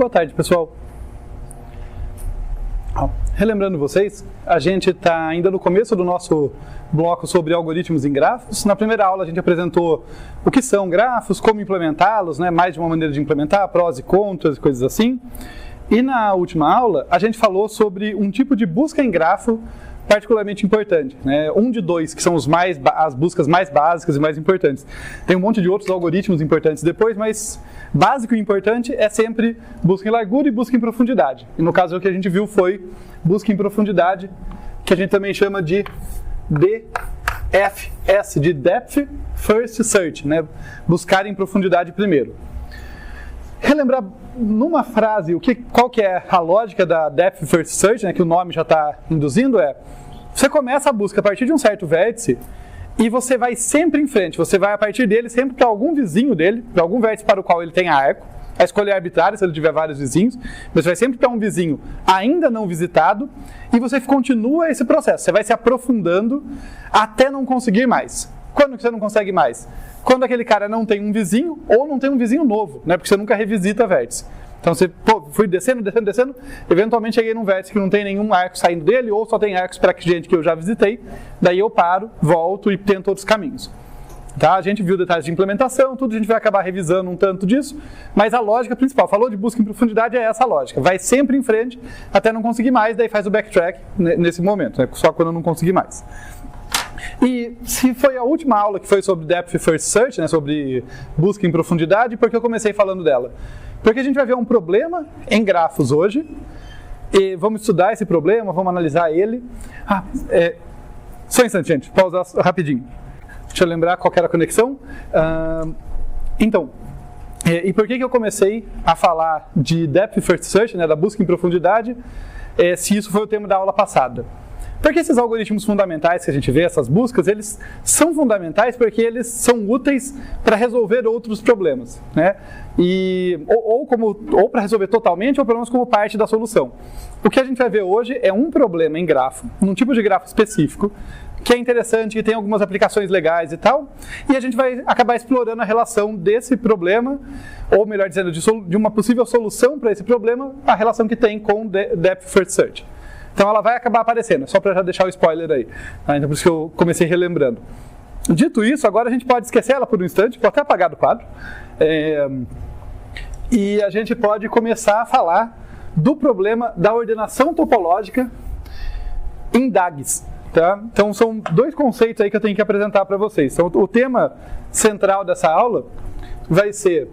Boa tarde, pessoal. Relembrando vocês, a gente está ainda no começo do nosso bloco sobre algoritmos em grafos. Na primeira aula a gente apresentou o que são grafos, como implementá-los, né? Mais de uma maneira de implementar, prós e contras, coisas assim. E na última aula a gente falou sobre um tipo de busca em grafo particularmente importante, né? Um de dois, que são as buscas mais básicas e mais importantes. Tem um monte de outros algoritmos importantes depois, mas básico e importante é sempre busca em largura e busca em profundidade. E no caso o que a gente viu foi busca em profundidade, que a gente também chama de DFS, de Depth First Search, né? Buscar em profundidade primeiro. Relembrar numa frase qual que é a lógica da Depth First Search, né, que o nome já está induzindo, você começa a busca a partir de um certo vértice e você vai sempre em frente, você vai a partir dele sempre para algum vizinho dele, para algum vértice para o qual ele tem arco, a escolha é arbitrária se ele tiver vários vizinhos, mas você vai sempre para um vizinho ainda não visitado e você continua esse processo, você vai se aprofundando até não conseguir mais. Quando que você não consegue mais? Quando aquele cara não tem um vizinho ou não tem um vizinho novo, né? Porque você nunca revisita vértice. Então você, fui descendo, eventualmente cheguei num vértice que não tem nenhum arco saindo dele ou só tem arcos para gente que eu já visitei, daí eu paro, volto e tento outros caminhos. Tá? A gente viu detalhes de implementação, tudo a gente vai acabar revisando um tanto disso, mas a lógica principal, falou de busca em profundidade, é essa lógica. Vai sempre em frente até não conseguir mais, daí faz o backtrack nesse momento, né? Só quando eu não conseguir mais. E se foi a última aula que foi sobre Depth First Search, né, sobre busca em profundidade, por que eu comecei falando dela? Porque a gente vai ver um problema em grafos hoje, e vamos estudar esse problema, vamos analisar ele. Só um instante, gente, pausar rapidinho. Deixa eu lembrar qual era a conexão. E por que eu comecei a falar de Depth First Search, né, da busca em profundidade, se isso foi o tema da aula passada? Porque esses algoritmos fundamentais que a gente vê, essas buscas, eles são fundamentais porque eles são úteis para resolver outros problemas, né? Ou para resolver totalmente, ou pelo menos como parte da solução. O que a gente vai ver hoje é um problema em grafo, num tipo de grafo específico, que é interessante, que tem algumas aplicações legais e tal, e a gente vai acabar explorando a relação desse problema, ou melhor dizendo, de uma possível solução para esse problema, a relação que tem com Depth First Search. Então ela vai acabar aparecendo, só para já deixar o spoiler aí. Tá? Então por isso que eu comecei relembrando. Dito isso, agora a gente pode esquecer ela por um instante, vou até apagar do quadro. E a gente pode começar a falar do problema da ordenação topológica em DAGs. Tá? Então são dois conceitos aí que eu tenho que apresentar para vocês. Então, o tema central dessa aula vai ser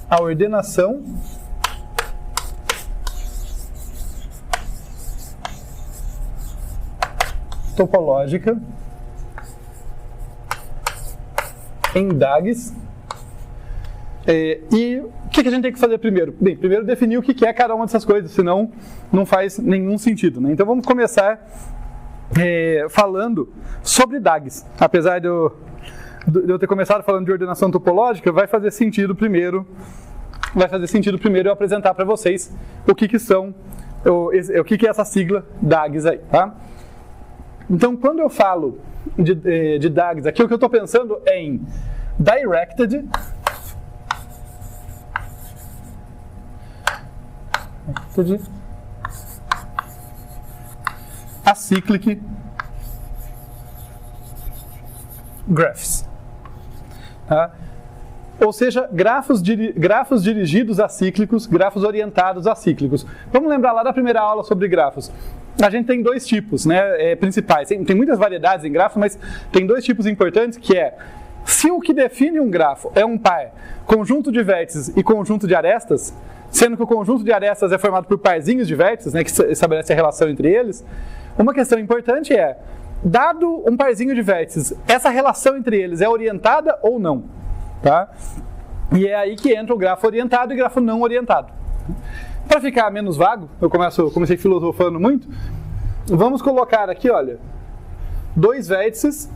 a ordenação topológica em DAGs. E o que a gente tem que fazer primeiro? Bem, primeiro definir o que é cada uma dessas coisas, senão não faz nenhum sentido, né? Então vamos começar falando sobre DAGs. Apesar de eu ter começado falando de ordenação topológica, vai fazer sentido primeiro eu apresentar para vocês o que é essa sigla DAGs aí, tá? Então, quando eu falo de DAGs aqui, o que eu estou pensando é em Directed Acyclic Graphs. Tá? Ou seja, grafos dirigidos acíclicos, grafos orientados acíclicos. Vamos lembrar lá da primeira aula sobre grafos. A gente tem dois tipos, né, principais. Tem muitas variedades em grafos, mas tem dois tipos importantes, que é se o que define um grafo é um par, conjunto de vértices e conjunto de arestas, sendo que o conjunto de arestas é formado por parzinhos de vértices, né, que estabelece a relação entre eles, uma questão importante é, dado um parzinho de vértices, essa relação entre eles é orientada ou não? Tá? E é aí que entra o grafo orientado e o grafo não orientado. Para ficar menos vago, eu comecei filosofando muito, vamos colocar aqui, olha, dois vértices,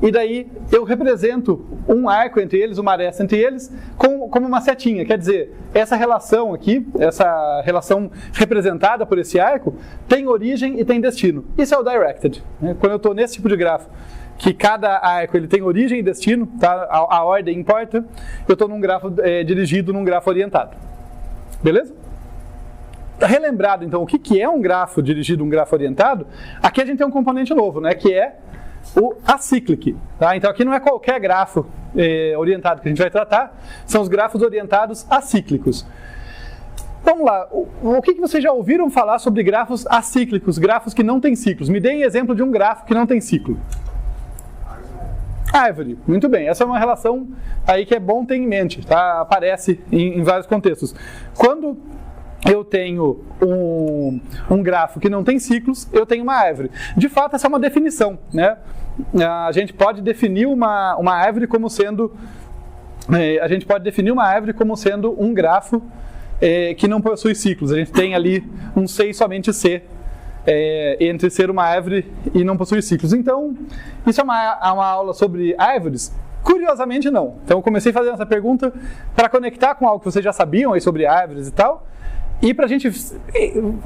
e daí eu represento um arco entre eles, uma aresta entre eles, como uma setinha. Quer dizer, essa relação aqui, essa relação representada por esse arco, tem origem e tem destino. Isso é o directed, né? Quando eu estou nesse tipo de grafo, que cada arco ele tem origem e destino, tá? A ordem importa. Eu estou num grafo dirigido num grafo orientado. Beleza? Relembrado, então, o que é um grafo dirigido, um grafo orientado? Aqui a gente tem um componente novo, né? Que é o acíclico. Tá? Então, aqui não é qualquer grafo orientado que a gente vai tratar, são os grafos orientados acíclicos. Vamos lá, o que vocês já ouviram falar sobre grafos acíclicos, grafos que não têm ciclos? Me deem exemplo de um grafo que não tem ciclo. Árvore, muito bem, essa é uma relação aí que é bom ter em mente, tá? Aparece em vários contextos. Quando eu tenho um grafo que não tem ciclos, eu tenho uma árvore. De fato, essa é uma definição, né? A gente pode definir uma árvore como sendo um grafo que não possui ciclos. A gente tem ali um C e somente C entre ser uma árvore e não possuir ciclos. Então, isso é uma aula sobre árvores? Curiosamente, não. Então, eu comecei fazendo essa pergunta para conectar com algo que vocês já sabiam aí sobre árvores e tal, e para a gente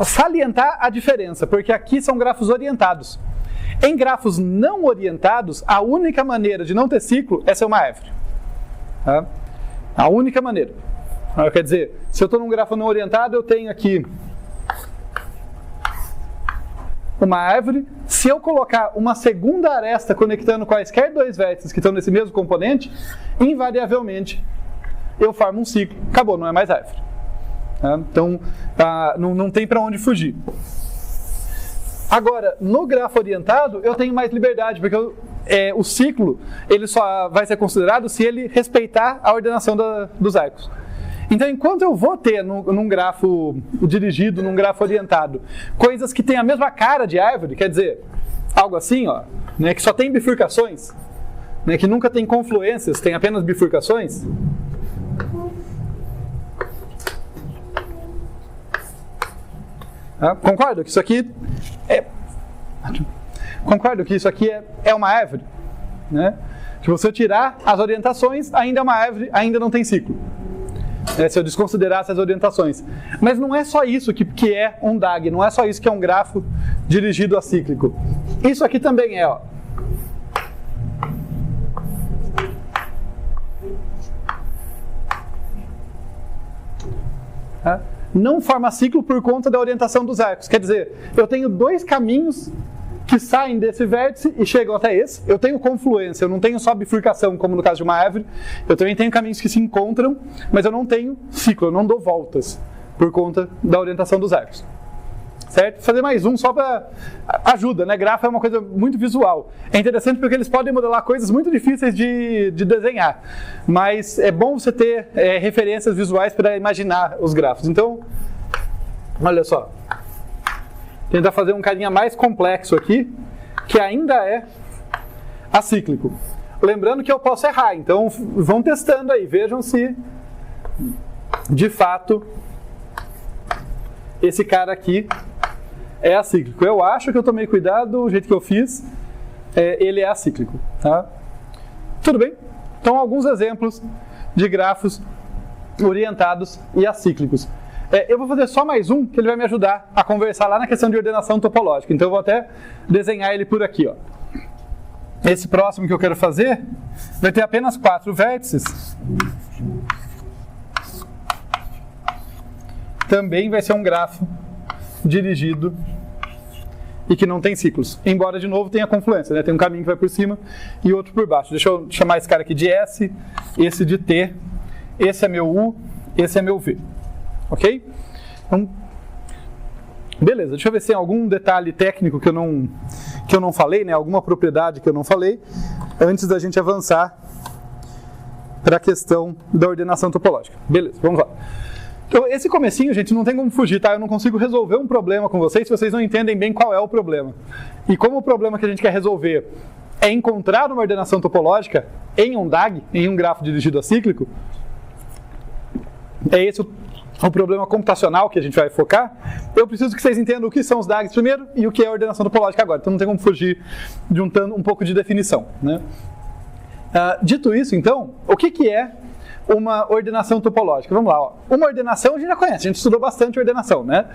salientar a diferença, porque aqui são grafos orientados. Em grafos não orientados, a única maneira de não ter ciclo é ser uma árvore. Tá? A única maneira. Quer dizer, se eu estou num grafo não orientado, eu tenho aqui uma árvore. Se eu colocar uma segunda aresta conectando quaisquer dois vértices que estão nesse mesmo componente, invariavelmente eu formo um ciclo. Acabou, não é mais árvore. Então, não tem para onde fugir. Agora, no grafo orientado, eu tenho mais liberdade, porque o ciclo ele só vai ser considerado se ele respeitar a ordenação dos arcos. Então, enquanto eu vou ter num grafo dirigido, num grafo orientado, coisas que têm a mesma cara de árvore, quer dizer, algo assim, ó, né, que só tem bifurcações, né, que nunca tem confluências, tem apenas bifurcações. Concordo que isso aqui é uma árvore, né? Que você tirar as orientações, ainda é uma árvore, ainda não tem ciclo. Se eu desconsiderasse as orientações. Mas não é só isso que é um DAG, não é só isso que é um grafo dirigido acíclico. Isso aqui também é, ó. Não forma ciclo por conta da orientação dos arcos. Quer dizer, eu tenho dois caminhos que saem desse vértice e chegam até esse. Eu tenho confluência, eu não tenho só bifurcação, como no caso de uma árvore. Eu também tenho caminhos que se encontram, mas eu não tenho ciclo, eu não dou voltas por conta da orientação dos arcos. Certo? Vou fazer mais um só para ajuda, né? Grafo é uma coisa muito visual. É interessante porque eles podem modelar coisas muito difíceis de desenhar. Mas é bom você ter referências visuais para imaginar os grafos. Então, olha só. Tentar fazer um carinha mais complexo aqui, que ainda é acíclico. Lembrando que eu posso errar, então vão testando aí, vejam se de fato esse cara aqui é acíclico. Eu acho que eu tomei cuidado, o jeito que eu fiz, ele é acíclico. Tá? Tudo bem? Então, alguns exemplos de grafos orientados e acíclicos. Eu vou fazer só mais um, que ele vai me ajudar a conversar lá na questão de ordenação topológica. Então, eu vou até desenhar ele por aqui. Ó. Esse próximo que eu quero fazer vai ter apenas 4 vértices. Também vai ser um grafo dirigido e que não tem ciclos. Embora, de novo, tenha confluência, né? Tem um caminho que vai por cima e outro por baixo. Deixa eu chamar esse cara aqui de S, esse de T, esse é meu U, esse é meu V. Ok? Então, beleza. Deixa eu ver se tem algum detalhe técnico que eu não falei, né? Alguma propriedade que eu não falei, antes da gente avançar para a questão da ordenação topológica. Beleza, vamos lá. Então, esse comecinho, gente, não tem como fugir, tá? Eu não consigo resolver um problema com vocês se vocês não entendem bem qual é o problema. E como o problema que a gente quer resolver é encontrar uma ordenação topológica em um DAG, em um grafo dirigido acíclico, é esse o problema computacional que a gente vai focar. Eu preciso que vocês entendam o que são os DAGs primeiro e o que é a ordenação topológica agora. Então não tem como fugir de um pouco de definição, né? Dito isso, então, o que é uma ordenação topológica? Vamos lá, ó. Uma ordenação a gente já conhece, a gente estudou bastante ordenação, né?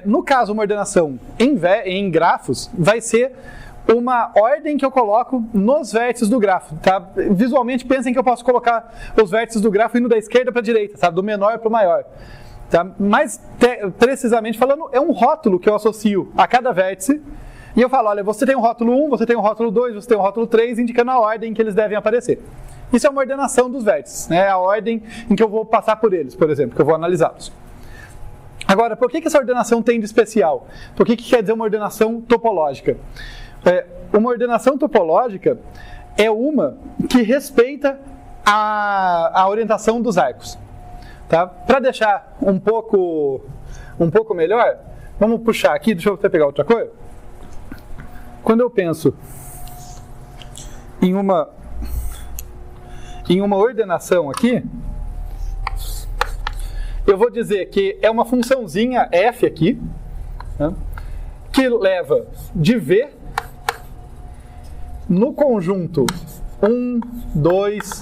No caso, uma ordenação em grafos vai ser uma ordem que eu coloco nos vértices do grafo, tá? Visualmente, pensem que eu posso colocar os vértices do grafo indo da esquerda para a direita, sabe? Do menor para o maior. Tá? Mas, precisamente falando, é um rótulo que eu associo a cada vértice. E eu falo, olha, você tem um rótulo 1, você tem um rótulo 2, você tem um rótulo 3, indicando a ordem em que eles devem aparecer. Isso é uma ordenação dos vértices, né? A ordem em que eu vou passar por eles, por exemplo, que eu vou analisá-los. Agora, por que essa ordenação tem de especial? Por que quer dizer uma ordenação topológica? Uma ordenação topológica é uma que respeita a orientação dos arcos. Tá? Para deixar um pouco melhor, vamos puxar aqui, deixa eu até pegar outra coisa. Quando eu penso em uma ordenação aqui, eu vou dizer que é uma funçãozinha f aqui, né, que leva de V no conjunto 1, 2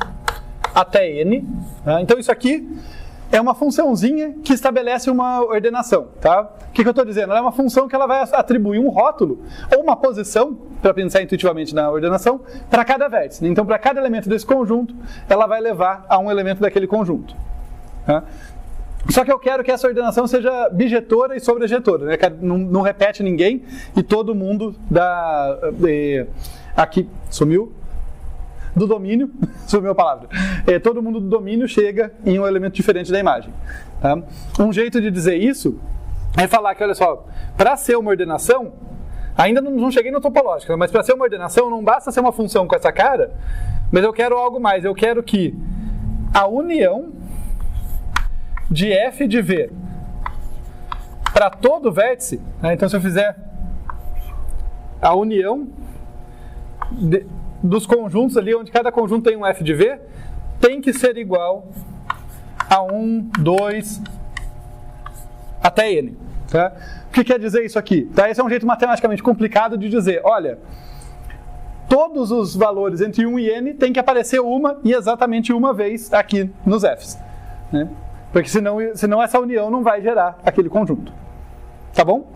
até n. Tá? Então isso aqui é uma funçãozinha que estabelece uma ordenação. Tá? O que eu estou dizendo? Ela é uma função que ela vai atribuir um rótulo ou uma posição, para pensar intuitivamente na ordenação, para cada vértice. Então, para cada elemento desse conjunto, ela vai levar a um elemento daquele conjunto. Tá? Só que eu quero que essa ordenação seja bijetora e sobrejetora, né? Não repete ninguém e todo mundo aqui sumiu do domínio, sumiu a palavra. Todo mundo do domínio chega em um elemento diferente da imagem. Tá? Um jeito de dizer isso é falar que, olha só, para ser uma ordenação, ainda não cheguei no topológico, mas para ser uma ordenação não basta ser uma função com essa cara, mas eu quero algo mais, eu quero que a união de f de v para todo vértice, né? Então se eu fizer a união dos conjuntos ali, onde cada conjunto tem um f de v, tem que ser igual a 1, 2, até n. Tá? O que quer dizer isso aqui? Tá? Esse é um jeito matematicamente complicado de dizer, olha, todos os valores entre 1 e n tem que aparecer uma e exatamente uma vez aqui nos f's. Né? Porque senão essa união não vai gerar aquele conjunto. Tá bom?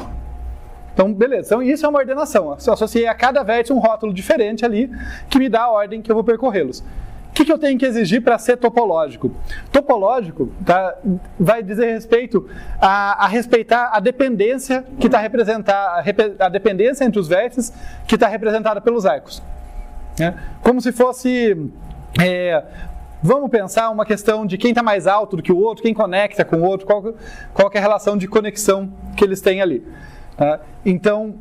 Então, beleza. Então, isso é uma ordenação. Eu associei a cada vértice um rótulo diferente ali, que me dá a ordem que eu vou percorrê-los. O que eu tenho que exigir para ser topológico? Topológico, tá, vai dizer respeito a respeitar a dependência que está representada, a dependência entre os vértices que está representada pelos arcos. Né? Como se fosse... vamos pensar uma questão de quem está mais alto do que o outro, quem conecta com o outro, qual que é a relação de conexão que eles têm ali. Tá? Então,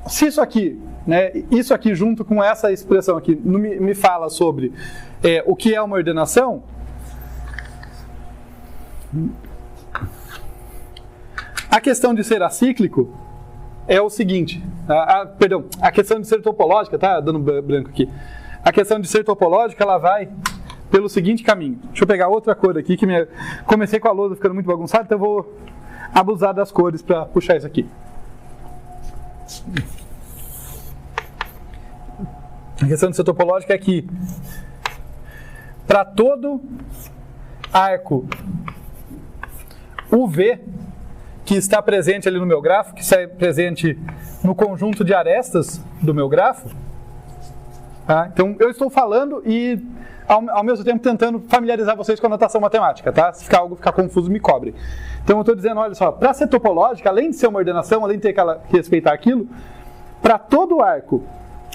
se isso aqui, né, isso aqui junto com essa expressão aqui me fala sobre o que é uma ordenação, a questão de ser acíclico é o seguinte, a questão de ser topológica, tá dando branco aqui, a questão de ser topológica, ela vai pelo seguinte caminho. Deixa eu pegar outra cor aqui, que comecei com a lousa ficando muito bagunçada, então eu vou abusar das cores para puxar isso aqui. A questão de ser topológica é que para todo arco UV que está presente ali no meu grafo, que está presente no conjunto de arestas do meu grafo, tá? Então eu estou falando e ao mesmo tempo tentando familiarizar vocês com a notação matemática, tá? Se algo ficar confuso, me cobre. Então eu estou dizendo, olha só, para ser topológica, além de ser uma ordenação, além de ter que respeitar aquilo, para todo arco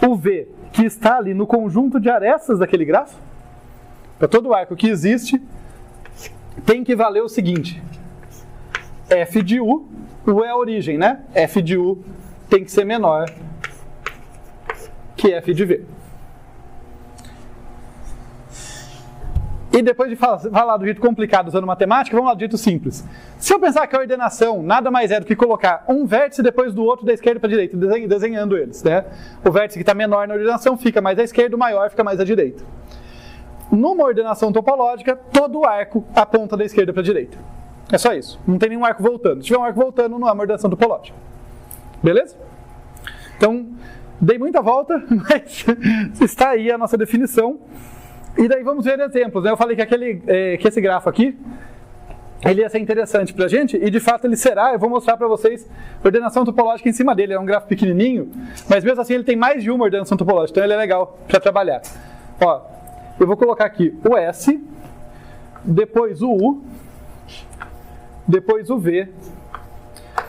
UV que está ali no conjunto de arestas daquele grafo, para todo arco que existe, tem que valer o seguinte: f de u é a origem, né? F de u tem que ser menor que f de v. E depois de falar do jeito complicado usando matemática, vamos lá do jeito simples. Se eu pensar que a ordenação nada mais é do que colocar um vértice depois do outro da esquerda para a direita, desenhando eles, né? O vértice que está menor na ordenação fica mais à esquerda, o maior fica mais à direita. Numa ordenação topológica, todo arco aponta da esquerda para a direita. É só isso. Não tem nenhum arco voltando. Se tiver um arco voltando, não é uma ordenação topológica. Beleza? Então, dei muita volta, mas está aí a nossa definição. E daí vamos ver exemplos. Eu falei que esse grafo aqui ele ia ser interessante para a gente, e de fato ele será. Eu vou mostrar para vocês ordenação topológica em cima dele. É um grafo pequenininho, mas mesmo assim ele tem mais de uma ordenação topológica, então ele é legal para trabalhar. Ó, eu vou colocar aqui o S, depois o U, depois o V,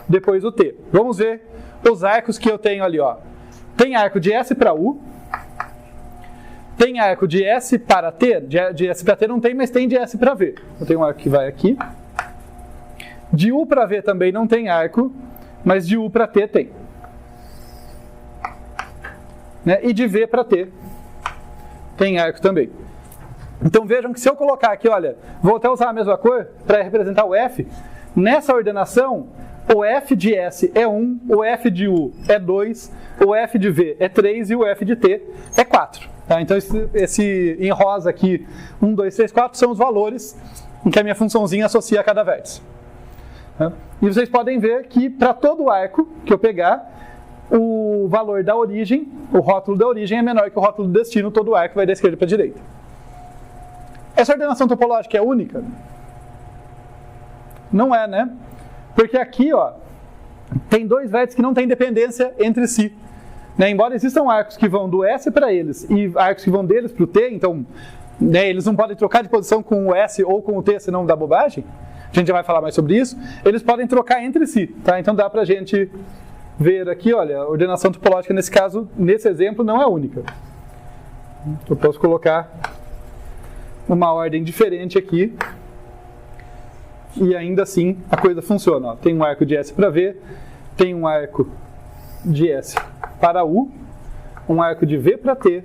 depois o T. Vamos ver os arcos que eu tenho ali. Ó. Tem arco de S para U, tem arco de S para T. De S para T não tem, mas tem de S para V. Eu tenho um arco que vai aqui. De U para V também não tem arco, mas de U para T tem. Né? E de V para T tem arco também. Então vejam que se eu colocar aqui, olha, vou até usar a mesma cor para representar o F. Nessa ordenação, o F de S é 1, o F de U é 2, o F de V é 3 e o F de T é 4. Tá? Então esse em rosa aqui, 1, 2, 3, 4, são os valores em que a minha funçãozinha associa a cada vértice. Tá? E vocês podem ver que para todo arco que eu pegar, o valor da origem, o rótulo da origem é menor que o rótulo do destino, todo arco vai da esquerda para a direita. Essa ordenação topológica é única? Não é, né? Porque aqui, ó, tem dois vértices que não têm dependência entre si. Né? Embora existam arcos que vão do S para eles e arcos que vão deles para o T, então né, eles não podem trocar de posição com o S ou com o T, senão dá bobagem. A gente já vai falar mais sobre isso. Eles podem trocar entre si, tá? Então dá pra gente ver aqui, olha, a ordenação topológica nesse caso, nesse exemplo, não é única. Eu posso colocar uma ordem diferente aqui e ainda assim a coisa funciona. Ó. Tem um arco de S para V, tem um arco de S para U, um arco de V para T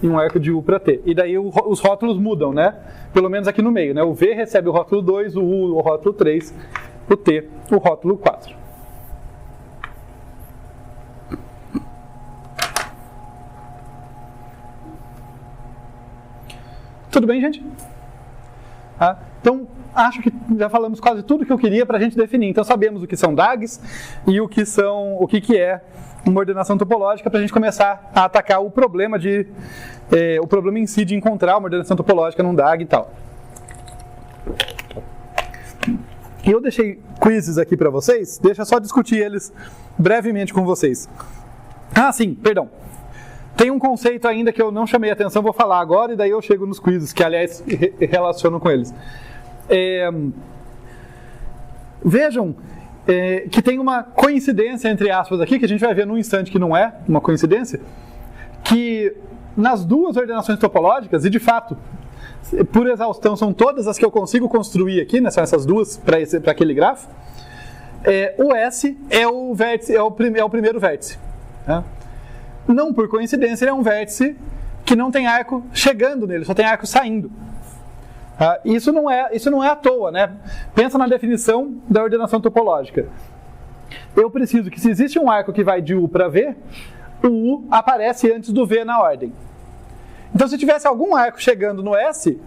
e um arco de U para T. E daí os rótulos mudam, né? Pelo menos aqui no meio, né? O V recebe o rótulo 2, o U o rótulo 3, o T o rótulo 4. Tudo bem, gente? Então, acho que já falamos quase tudo que eu queria para a gente definir. Então, sabemos o que são DAGs e o que é uma ordenação topológica para a gente começar a atacar o problema o problema em si de encontrar uma ordenação topológica num DAG e tal. E eu deixei quizzes aqui para vocês, deixa eu só discutir eles brevemente com vocês. Sim, perdão. Tem um conceito ainda que eu não chamei a atenção, vou falar agora e daí eu chego nos quizzes, que aliás relacionam com eles. Vejam que tem uma coincidência, entre aspas, aqui, que a gente vai ver num instante que não é uma coincidência, que nas duas ordenações topológicas, e de fato, por exaustão, são todas as que eu consigo construir aqui, né, são essas duas para aquele grafo, o S é o vértice, é o primeiro vértice. Tá? Não por coincidência, ele é um vértice que não tem arco chegando nele, só tem arco saindo. Isso não é à toa, né? Pensa na definição da ordenação topológica. Eu preciso que, se existe um arco que vai de U para V, o U aparece antes do V na ordem. Então, se tivesse algum arco chegando no S,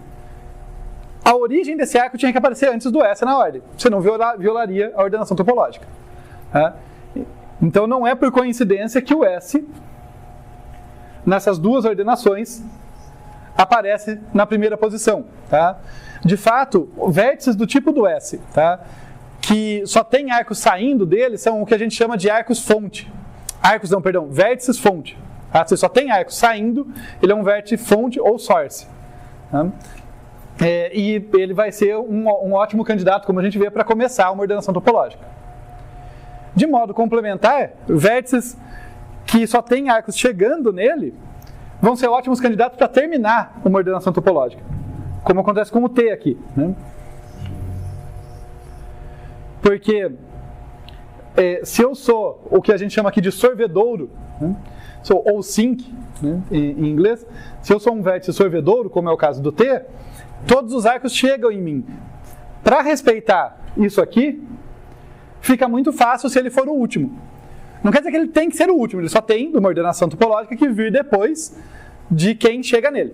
a origem desse arco tinha que aparecer antes do S na ordem. Senão violaria a ordenação topológica. Então, não é por coincidência que o S, nessas duas ordenações, aparece na primeira posição. Tá? De fato, vértices do tipo do S, tá? Que só tem arcos saindo dele, são o que a gente chama de arcos fonte. Vértices fonte. Tá? Se só tem arco saindo, ele é um vértice fonte ou source. Tá? E ele vai ser um ótimo candidato, como a gente vê, para começar uma ordenação topológica. De modo complementar, vértices que só tem arcos chegando nele vão ser ótimos candidatos para terminar uma ordenação topológica, como acontece com o T aqui. Né? Porque se eu sou o que a gente chama aqui de sorvedouro, né? Ou sink, né? em inglês, se eu sou um vértice sorvedouro, como é o caso do T, todos os arcos chegam em mim. Para respeitar isso aqui, fica muito fácil se ele for o último. Não quer dizer que ele tem que ser o último, ele só tem uma ordenação topológica que vir depois de quem chega nele,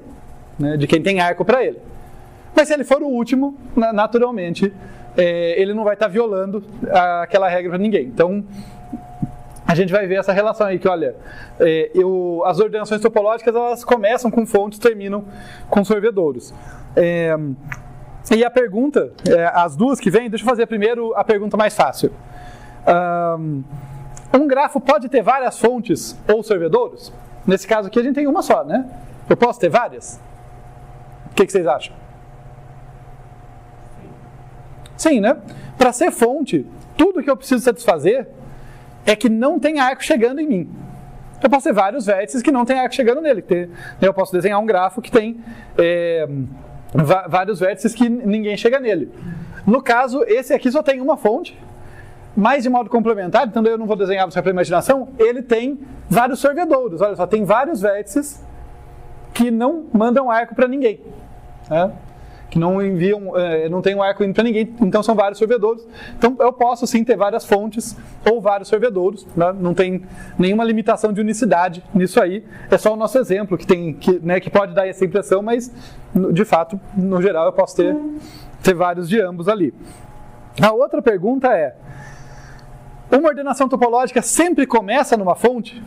né? De quem tem arco para ele. Mas se ele for o último, naturalmente, ele não vai estar violando aquela regra para ninguém. Então, a gente vai ver essa relação aí, que olha, as ordenações topológicas, elas começam com fontes, terminam com sorvedouros. E a pergunta, as duas que vêm, deixa eu fazer primeiro a pergunta mais fácil. Um grafo pode ter várias fontes ou servidouros? Nesse caso aqui a gente tem uma só, né? Eu posso ter várias? O que vocês acham? Sim, né? Para ser fonte, tudo que eu preciso satisfazer é que não tem arco chegando em mim. Eu posso ter vários vértices que não tem arco chegando nele. Eu posso desenhar um grafo que tem vários vértices que ninguém chega nele. No caso, esse aqui só tem uma fonte, mas de modo complementar, então eu não vou desenhar só para imaginação, ele tem vários servidouros. Olha só, tem vários vértices que não mandam arco para ninguém. Né? Que não enviam, não tem um arco indo para ninguém, então são vários servidouros. Então eu posso sim ter várias fontes ou vários servidouros, né? Não tem nenhuma limitação de unicidade nisso aí, é só o nosso exemplo que pode dar essa impressão, mas de fato, no geral, eu posso ter vários de ambos ali. A outra pergunta é, uma ordenação topológica sempre começa numa fonte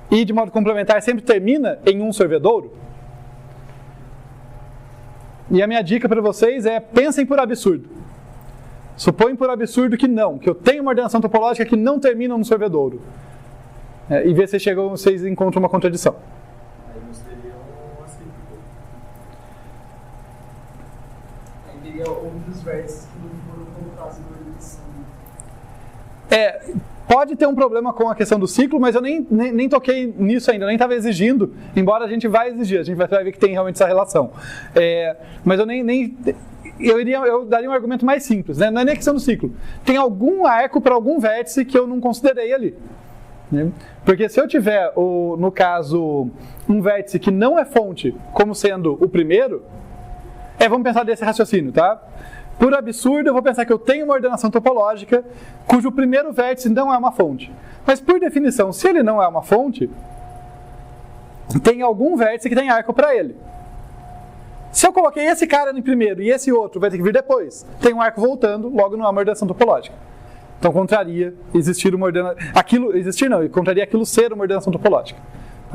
e de modo complementar sempre termina em um servidouro? E a minha dica para vocês é, pensem por absurdo. Supõem por absurdo que não, que eu tenho uma ordenação topológica que não termina no servidouro. E vê se vocês encontram uma contradição. Aí não seria um acíclico. Aí teria outros vértices que não foram colocados na edição. Pode ter um problema com a questão do ciclo, mas eu nem toquei nisso ainda, nem estava exigindo, embora a gente vai exigir, a gente vai ver que tem realmente essa relação. Mas eu daria um argumento mais simples, né? Não é nem a questão do ciclo. Tem algum arco para algum vértice que eu não considerei ali. Né? Porque se eu tiver, no caso, um vértice que não é fonte como sendo o primeiro, vamos pensar desse raciocínio, tá? Por absurdo, eu vou pensar que eu tenho uma ordenação topológica cujo primeiro vértice não é uma fonte. Mas, por definição, se ele não é uma fonte, tem algum vértice que tem arco para ele. Se eu coloquei esse cara no primeiro e esse outro vai ter que vir depois, tem um arco voltando, logo não é uma ordenação topológica. Então, contraria existir uma ordenação... contraria aquilo ser uma ordenação topológica.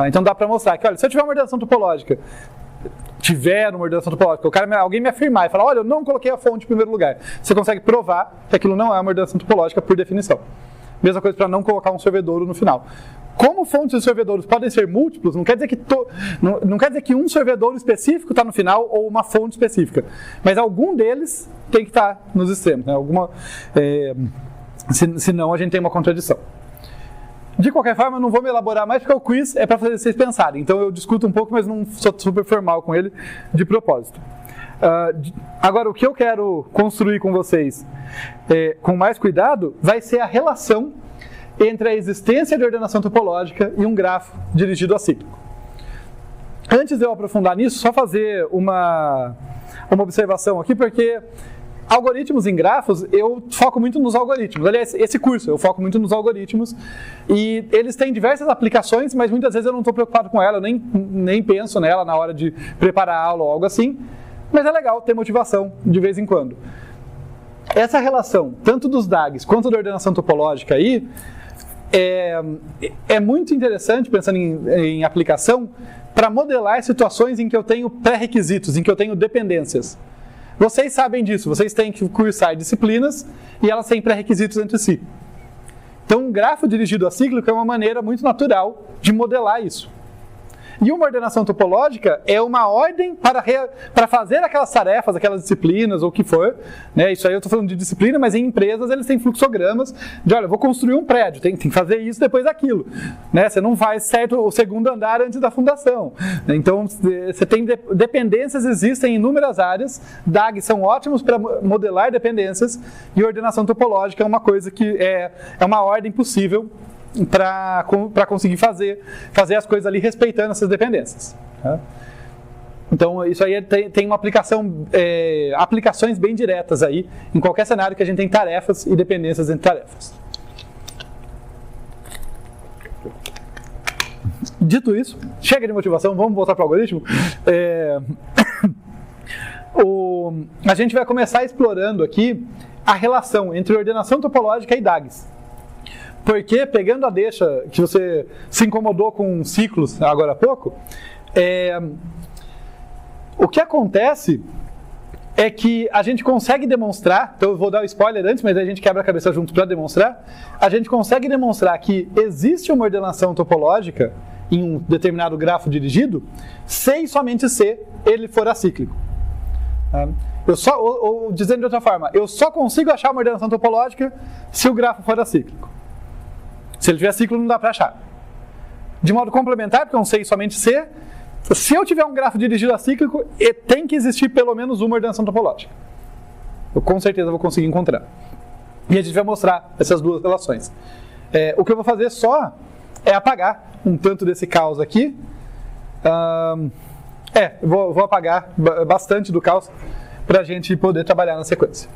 Então, dá para mostrar que, olha, se eu tiver uma ordenação topológica, alguém me afirmar e falar, olha, eu não coloquei a fonte em primeiro lugar. Você consegue provar que aquilo não é uma ordenação topológica por definição. Mesma coisa para não colocar um servidouro no final. Como fontes e servidouros podem ser múltiplos, não quer dizer que um servidor específico está no final ou uma fonte específica. Mas algum deles tem que estar nos extremos. Né? Senão a gente tem uma contradição. De qualquer forma, eu não vou me elaborar mais, porque o quiz é para fazer vocês pensarem. Então eu discuto um pouco, mas não sou super formal com ele de propósito. Agora, o que eu quero construir com vocês com mais cuidado vai ser a relação entre a existência de ordenação topológica e um grafo dirigido a cíclico. Antes de eu aprofundar nisso, só fazer uma observação aqui, porque algoritmos em grafos, eu foco muito nos algoritmos. Aliás, esse curso, eu foco muito nos algoritmos. E eles têm diversas aplicações, mas muitas vezes eu não estou preocupado com ela, eu nem penso nela na hora de preparar a aula ou algo assim. Mas é legal ter motivação de vez em quando. Essa relação, tanto dos DAGs quanto da ordenação topológica aí, é muito interessante, pensando em aplicação, para modelar situações em que eu tenho pré-requisitos, em que eu tenho dependências. Vocês sabem disso, vocês têm que cursar disciplinas e elas têm pré-requisitos entre si. Então, um grafo dirigido a cíclico é uma maneira muito natural de modelar isso. E uma ordenação topológica é uma ordem para fazer aquelas tarefas, aquelas disciplinas, ou o que for. Né? Isso aí eu estou falando de disciplina, mas em empresas eles têm fluxogramas de, olha, eu vou construir um prédio, tem que fazer isso depois daquilo. Né? Você não faz certo o segundo andar antes da fundação. Então, você tem dependências, existem em inúmeras áreas, DAGs são ótimos para modelar dependências, e ordenação topológica é uma coisa que é uma ordem possível para conseguir fazer as coisas ali respeitando essas dependências. Tá? Então, isso aí tem uma aplicações bem diretas aí, em qualquer cenário que a gente tem tarefas e dependências entre tarefas. Dito isso, chega de motivação, vamos voltar para o algoritmo. A gente vai começar explorando aqui a relação entre ordenação topológica e DAGs. Porque, pegando a deixa que você se incomodou com ciclos agora há pouco, o que acontece é que a gente consegue demonstrar, então eu vou dar o spoiler antes, mas a gente quebra a cabeça junto para demonstrar, a gente consegue demonstrar que existe uma ordenação topológica em um determinado grafo dirigido, se e somente se ele for acíclico. Ou dizendo de outra forma, eu só consigo achar uma ordenação topológica se o grafo for acíclico. Se ele tiver ciclo, não dá para achar. De modo complementar, porque é um se e somente se eu tiver um grafo dirigido acíclico, tem que existir pelo menos uma ordenação topológica. Eu com certeza vou conseguir encontrar. E a gente vai mostrar essas duas relações. O que eu vou fazer só é apagar um tanto desse caos aqui. Vou apagar bastante do caos para a gente poder trabalhar na sequência.